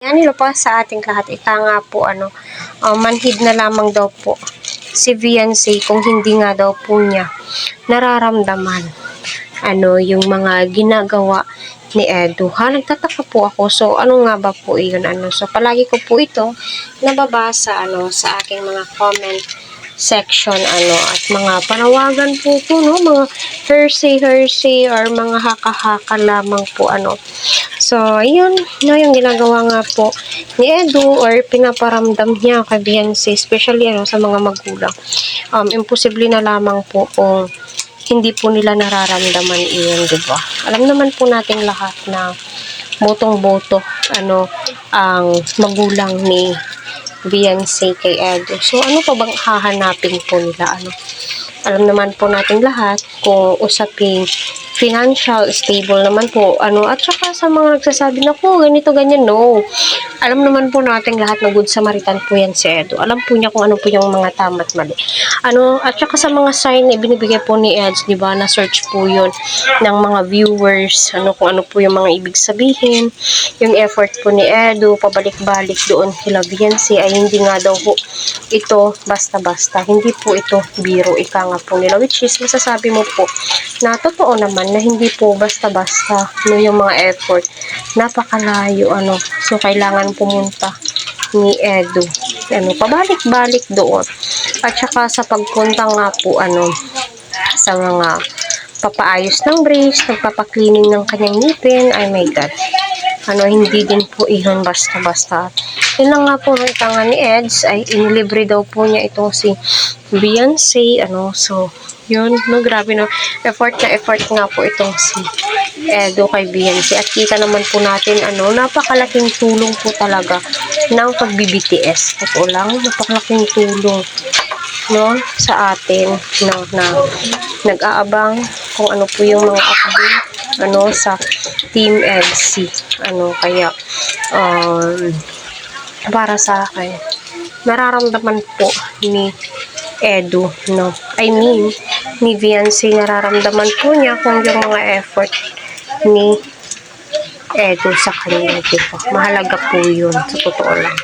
Yan pa sa ating lahat, ika nga po manhid na lamang daw po si Viancy kung hindi nga daw po niya nararamdaman yung mga ginagawa ni Edu. Nagtataka po ako. So, ano nga ba po yun? So, palagi ko po ito nababasa sa aking mga comment section at mga panawagan po mga hearsay or mga haka-haka lamang po So, ayun, yung ginagawa nga po ni Edu or pinaparamdam niya kay Viancy, especially sa mga magulang. Imposible na lamang po kung hindi po nila nararamdaman iyon, diba? Alam naman po nating lahat na botong-boto ang magulang ni Viancy kay Edu. So, ano pa bang hahanapin po nila? Alam naman po natin lahat kung usaping financial stable naman po at saka sa mga nagsasabi na po ganito ganyan, no, alam naman po natin lahat na good Samaritan po yan si Edu. Alam po niya kung ano po yung mga tama at mali at saka sa mga sign na binibigay po ni Eds, di ba, na search po yun ng mga viewers kung ano po yung mga ibig sabihin, yung effort po ni Edu pabalik-balik doon kila Viancy ay hindi nga daw po ito basta-basta, hindi po ito biro, ika nga po nila, which is masasabi mo po na totoo naman na hindi po basta-basta yung mga effort, napakalayo so kailangan pumunta ni Edu pabalik-balik doon at saka sa pagpunta nga po sa mga papaayos ng brace, nagpapaklining ng kanyang ngipin, ay my God, hindi din po iyon basta-basta. Yun lang nga po nga ni Eds ay inilibre daw po niya itong si Viancy so yun, grabe effort nga po itong si Edu kay Viancy at kita naman po natin napakalaking tulong po talaga ng pag-BBTS. Totoo lang, napakalaking tulong sa atin na nag-aabang kung ano po yung mga update sa Team EDSI kaya para sa akin nararamdaman po ni Edu ni Viancy, nararamdaman po niya kung yung mga effort ni Edu sa kanya, diba? Mahalaga po yun, sa totoo lang.